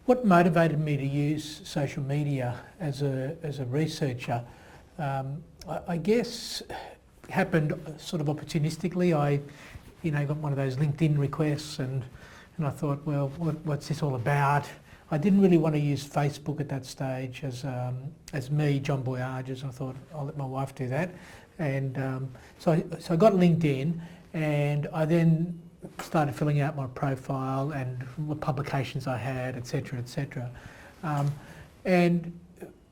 What motivated me to use social media as a researcher, I guess happened sort of opportunistically. I got one of those LinkedIn requests and I thought, well, what's this all about? I didn't really want to use Facebook at that stage as me, John Boyages. I thought I'll let my wife do that. And so I got LinkedIn, and I then started filling out my profile and what publications I had, etc., etc. And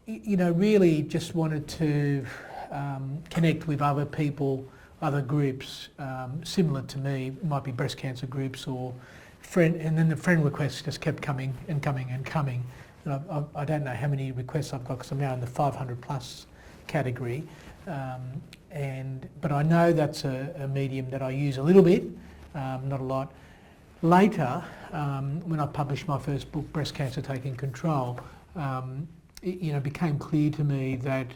really just wanted to connect with other people, other groups similar to me. It might be breast cancer groups or and then the friend requests just kept coming and coming and coming. And I don't know how many requests I've got because I'm now in the 500 plus category. But I know that's a medium that I use a little bit, not a lot. Later, when I published my first book, Breast Cancer Taking Control, it became clear to me that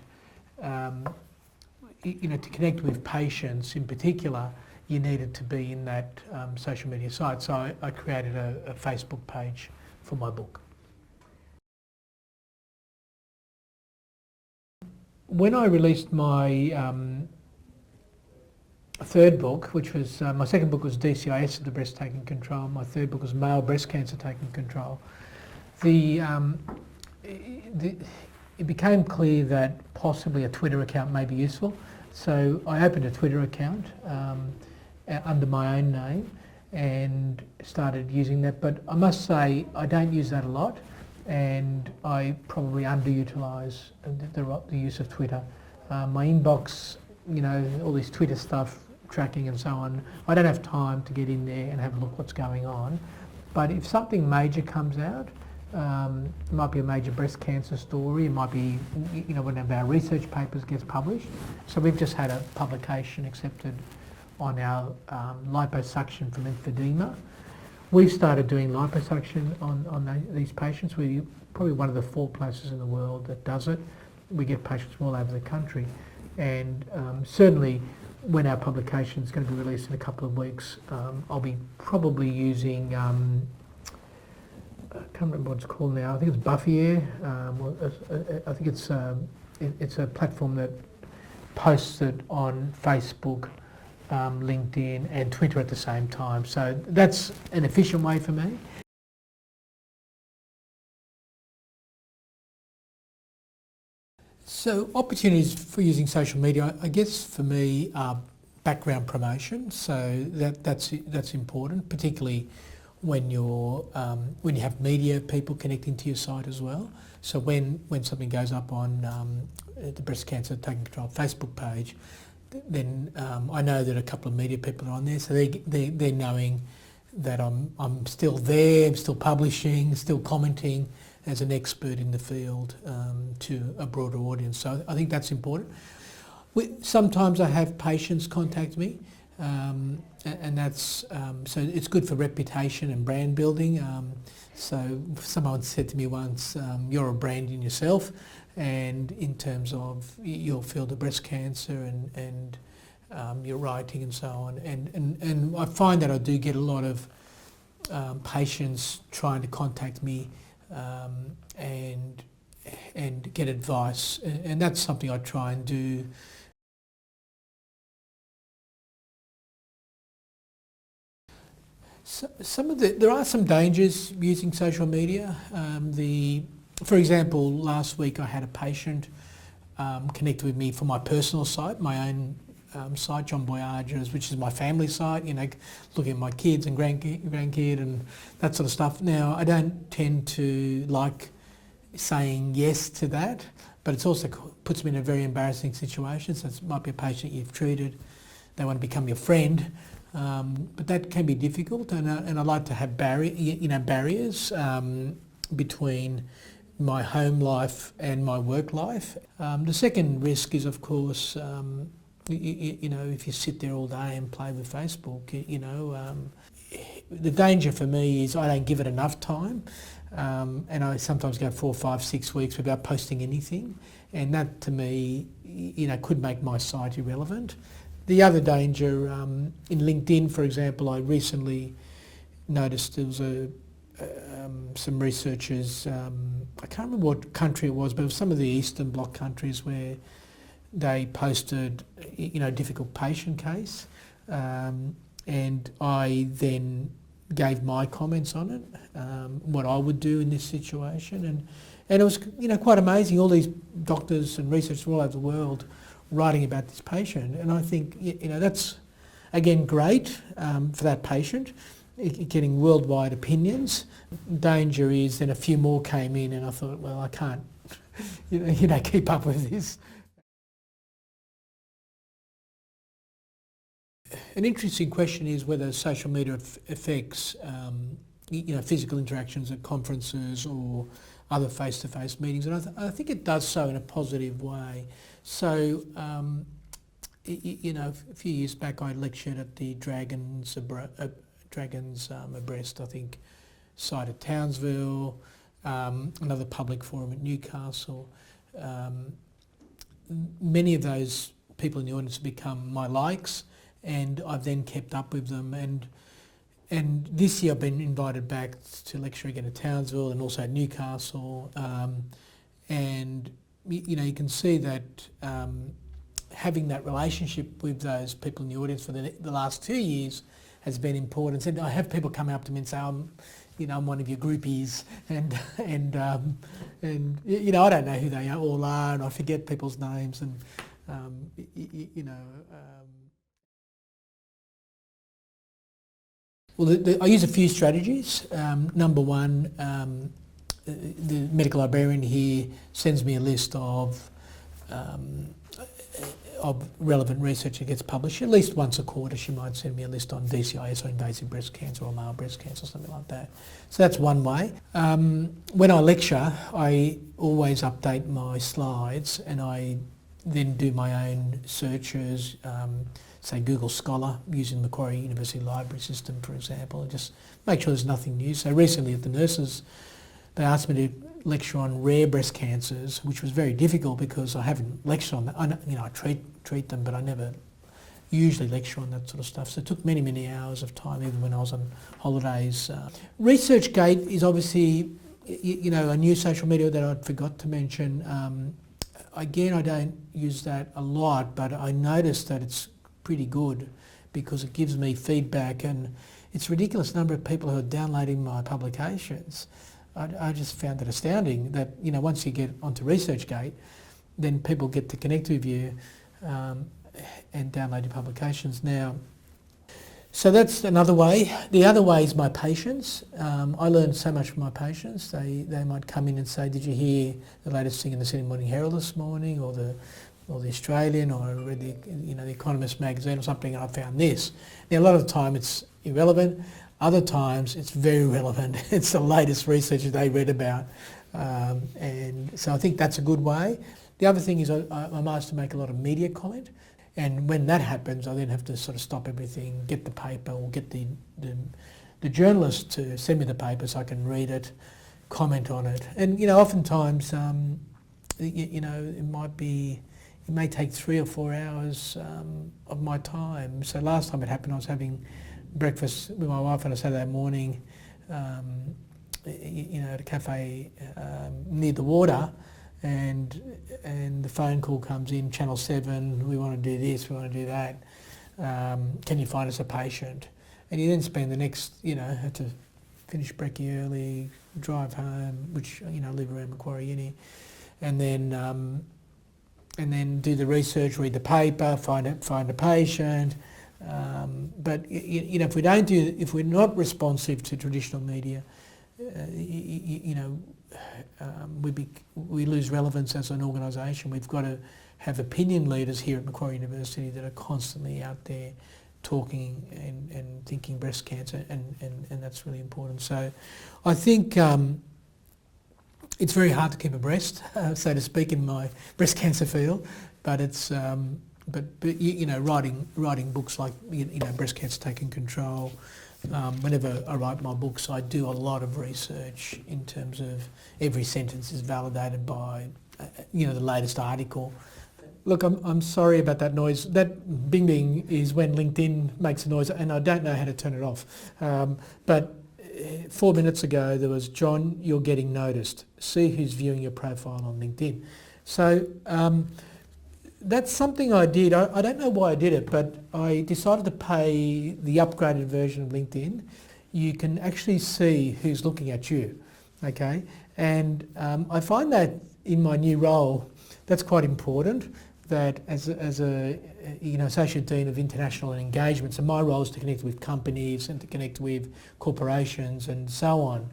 to connect with patients in particular, you needed to be in that social media site. So I created a Facebook page for my book. When I released my third book, which was, my second book was DCIS of the Breast Taking Control, my third book was Male Breast Cancer Taking Control, it became clear that possibly a Twitter account may be useful. So I opened a Twitter account under my own name and started using that. But I must say I don't use that a lot, and I probably underutilise the use of Twitter. My inbox, all this Twitter stuff, tracking and so on, I don't have time to get in there and have a look what's going on. But if something major comes out, it might be a major breast cancer story, it might be one of our research papers gets published. So we've just had a publication accepted on our liposuction for lymphedema. We've started doing liposuction on these patients. We're probably one of the 4 places in the world that does it. We get patients from all over the country, and certainly when our publication is going to be released in a couple of weeks, I'll be probably using I can't remember what it's called now. I think it's Buffier. I think it's a platform that posts it on Facebook, LinkedIn and Twitter at the same time. So that's an efficient way for me. So opportunities for using social media, I guess for me, are background promotion. So that's important, particularly when you have media people connecting to your site as well. So when something goes up on the Breast Cancer Taking Control Facebook page, then I know that a couple of media people are on there, so they're knowing that I'm still there, I'm still publishing, still commenting as an expert in the field to a broader audience. So I think that's important. Sometimes I have patients contact me, and that's so it's good for reputation and brand building. So someone said to me once, "You're a brand in yourself," and in terms of your field of breast cancer and your writing and so on. And I find that I do get a lot of patients trying to contact me and get advice, and that's something I try and do. So there are some dangers using social media. For example, last week I had a patient connect with me for my personal site, my own site, John Boyages, which is my family site, looking at my kids and grandkid and that sort of stuff. Now, I don't tend to like saying yes to that, but it also puts me in a very embarrassing situation. So it might be a patient you've treated, they want to become your friend, but that can be difficult, and I like to have barriers between my home life and my work life. The second risk is, of course, if you sit there all day and play with Facebook, the danger for me is I don't give it enough time, and I sometimes go 4, 5, 6 weeks without posting anything, and that to me, could make my site irrelevant. The other danger in LinkedIn, for example, I recently noticed there was some researchers, I can't remember what country it was, but it was some of the Eastern Bloc countries where they posted, a difficult patient case, and I then gave my comments on it, what I would do in this situation, and it was, quite amazing. All these doctors and researchers all over the world writing about this patient, and I think, that's again great for that patient, getting worldwide opinions. Danger is then a few more came in, and I thought, well, I can't, keep up with this. An interesting question is whether social media affects, physical interactions at conferences or other face-to-face meetings, and I think it does so in a positive way. So, a few years back I lectured at the Dragons Abreast, I think, site at Townsville, another public forum at Newcastle. Many of those people in the audience have become my likes, and I've then kept up with them, and this year I've been invited back to lecture again at Townsville and also at Newcastle, and you can see that having that relationship with those people in the audience for the last 2 years has been important. And I have people come up to me and say, I'm one of your groupies, and I don't know who they all are, and I forget people's names, and Well, I use a few strategies. Number one, the medical librarian here sends me a list of relevant research that gets published. At least once a quarter she might send me a list on DCIS or invasive breast cancer or male breast cancer or something like that. So that's one way. When I lecture, I always update my slides, and I then do my own searches, say Google Scholar, using Macquarie University Library System, for example, and just make sure there's nothing new. So recently at the nurses, they asked me to lecture on rare breast cancers, which was very difficult because I haven't lectured on that. I treat them, but I never usually lecture on that sort of stuff. So it took many, many hours of time, even when I was on holidays. ResearchGate is obviously, a new social media that I forgot to mention. Again, I don't use that a lot, but I noticed that it's pretty good because it gives me feedback, and it's a ridiculous number of people who are downloading my publications. I just found it astounding that, once you get onto ResearchGate, then people get to connect with you and download your publications. Now, so that's another way. The other way is my patients. I learned so much from my patients. They might come in and say, did you hear the latest thing in the Sydney Morning Herald this morning, or the Australian, or I read the Economist magazine or something, and I found this. Now, a lot of the time it's irrelevant. Other times it's very relevant. It's the latest research that they read about, and so I think that's a good way. The other thing is I'm asked to make a lot of media comment, and when that happens, I then have to sort of stop everything, get the paper, or get the journalist to send me the paper so I can read it, comment on it, and oftentimes it may take 3 or 4 hours of my time. So last time it happened, I was having breakfast with my wife on a Saturday morning, at a cafe near the water, and the phone call comes in, Channel 7, we want to do this, we want to do that, can you find us a patient? And you then spend the next, have to finish brekkie early, drive home, which, live around Macquarie Uni, and then do the research, read the paper, find a patient. But if we're not responsive to traditional media, we lose relevance as an organisation. We've got to have opinion leaders here at Macquarie University that are constantly out there talking and thinking breast cancer, and that's really important. So I think it's very hard to keep abreast, so to speak, in my breast cancer field, but it's writing books like Breast Cancer Taking Control. Whenever I write my books, I do a lot of research in terms of every sentence is validated by the latest article. Look, I'm sorry about that noise. That bing bing is when LinkedIn makes a noise, and I don't know how to turn it off. But 4 minutes ago there was, John, you're getting noticed. See who's viewing your profile on LinkedIn. So that's something I did. I don't know why I did it, but I decided to pay the upgraded version of LinkedIn. You can actually see who's looking at you, okay? And I find that in my new role, that's quite important, that as a Associate Dean of International Engagement, so my role is to connect with companies and to connect with corporations and so on.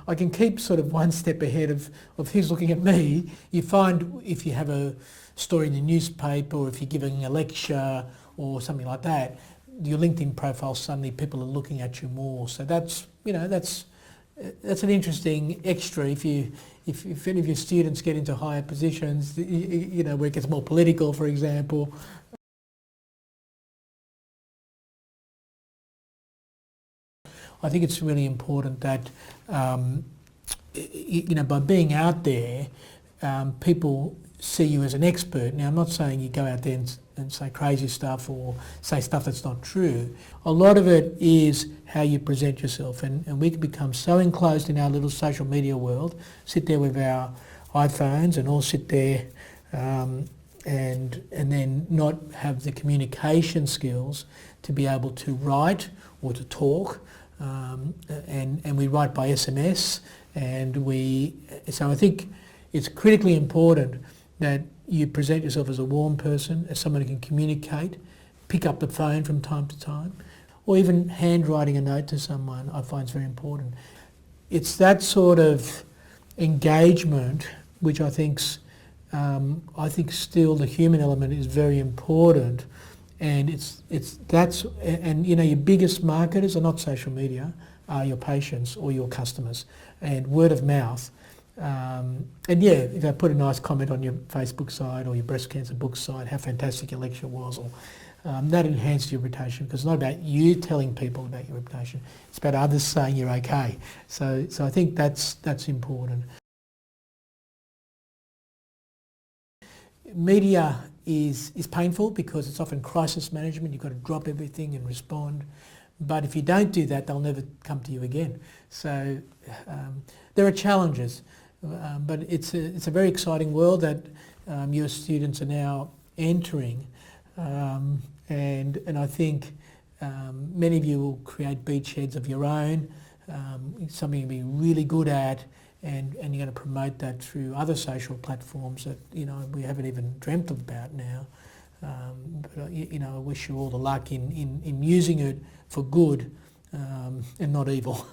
I can keep sort of one step ahead of who's looking at me. You find if you have a story in the newspaper or if you're giving a lecture or something like that, your LinkedIn profile, suddenly people are looking at you more. So that's an interesting extra if any of your students get into higher positions, where it gets more political, for example. I think it's really important that, by being out there, people see you as an expert. Now, I'm not saying you go out there and say crazy stuff or say stuff that's not true. A lot of it is how you present yourself, and we can become so enclosed in our little social media world, sit there with our iPhones and all sit there and then not have the communication skills to be able to write or to talk, and we write by SMS, so I think it's critically important that you present yourself as a warm person, as someone who can communicate, pick up the phone from time to time, or even handwriting a note to someone, I find is very important. It's that sort of engagement which I think still the human element is very important, and your biggest marketers are not social media, are your patients or your customers, and word of mouth. If I put a nice comment on your Facebook site or your breast cancer book site, how fantastic your lecture was, or that enhances your reputation, because it's not about you telling people about your reputation, it's about others saying you're okay. So I think that's important. Media is painful because it's often crisis management. You've got to drop everything and respond. But if you don't do that, they'll never come to you again. So there are challenges. But it's a very exciting world that your students are now entering, and I think many of you will create beachheads of your own, something you'll be really good at, and you're going to promote that through other social platforms that we haven't even dreamt about now. But I wish you all the luck in using it for good and not evil.